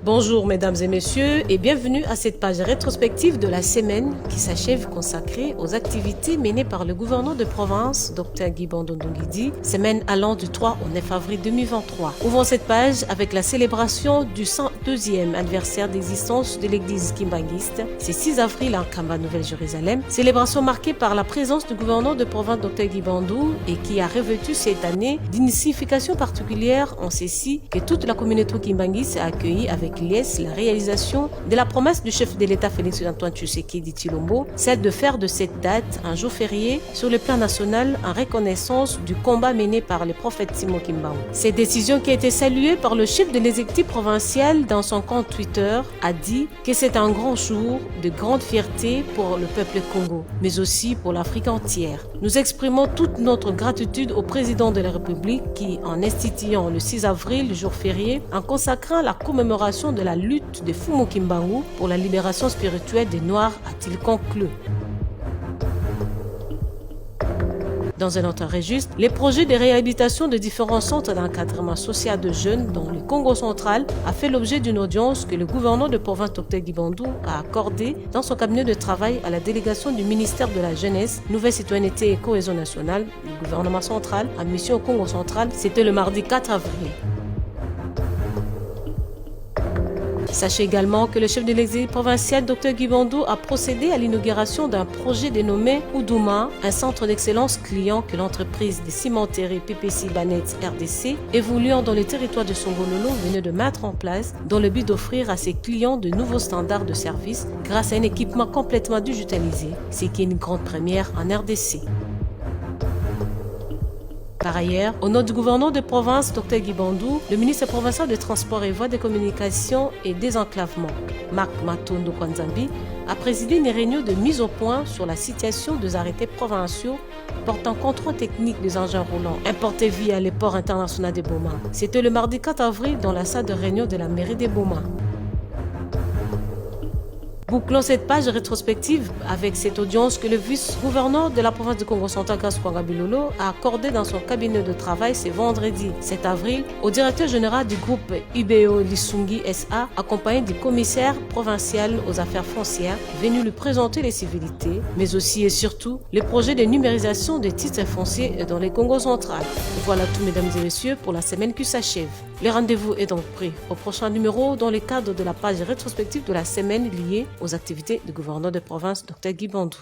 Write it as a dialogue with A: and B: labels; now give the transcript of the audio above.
A: Bonjour mesdames et messieurs et bienvenue à cette page rétrospective de la semaine qui s'achève consacrée aux activités menées par le gouverneur de province, Dr Guy Bando Ndongidi, semaine allant du 3 au 9 avril 2023. Ouvrons cette page avec la célébration du 102e anniversaire d'existence de l'église kimbanguiste. C'est 6 avril en Kamba, Nouvelle-Jérusalem. Célébration marquée par la présence du gouverneur de province Dr Guy Bando et qui a revêtu cette année d'une signification particulière en ceci que toute la communauté kimbanguiste a accueilli avec liesse la réalisation de la promesse du chef de l'État Félix-Antoine Tshisekedi Tshilombo, celle de faire de cette date un jour férié sur le plan national en reconnaissance du combat mené par le prophète Simon Kimbangu. Cette décision qui a été saluée par le chef de l'exécutif provincial dans son compte Twitter a dit que c'est un grand jour de grande fierté pour le peuple Congo, mais aussi pour l'Afrique entière. Nous exprimons toute notre gratitude au président de la République qui, en instituant le 6 avril, jour férié, en consacrant la commémoration de la lutte de Fumo Kimbangu pour la libération spirituelle des Noirs, a-t-il conclu. Dans un autre registre, les projets de réhabilitation de différents centres d'encadrement social de jeunes dans le Congo central a fait l'objet d'une audience que le gouverneur de province Dr Guy Bando a accordée dans son cabinet de travail à la délégation du ministère de la Jeunesse, Nouvelle Citoyenneté et Cohésion nationale du gouvernement central en mission au Congo central. C'était le mardi 4 avril. Sachez également que le chef de l'exécutif provincial Dr Guy Bando a procédé à l'inauguration d'un projet dénommé Oudouma, un centre d'excellence client que l'entreprise de cimenterie PPC Banet RDC, évoluant dans le territoire de Songololo, venait de mettre en place dans le but d'offrir à ses clients de nouveaux standards de service grâce à un équipement complètement digitalisé, ce qui est une grande première en RDC. Par ailleurs, au nom du gouverneur de province, Dr Guy Bando, le ministre provincial des Transports et Voies de Communication et Désenclavement, Marc Matondo Kwanzambi, a présidé une réunion de mise au point sur la situation des arrêtés provinciaux portant contrôle technique des engins roulants importés via les ports internationaux de Boma. C'était le mardi 4 avril dans la salle de réunion de la mairie de Boma. Bouclons cette page rétrospective avec cette audience que le vice-gouverneur de la province du Congo central, Kaskwanga Bilolo, a accordée dans son cabinet de travail ce vendredi 7 avril au directeur général du groupe IBO Lisungi SA, accompagné du commissaire provincial aux affaires foncières, venu lui présenter les civilités, mais aussi et surtout les projets de numérisation des titres fonciers dans les Congo central. Voilà tout, mesdames et messieurs, pour la semaine qui s'achève. Le rendez-vous est donc pris au prochain numéro dans le cadre de la page rétrospective de la semaine liée aux activités du gouverneur de province Dr Guy Bando.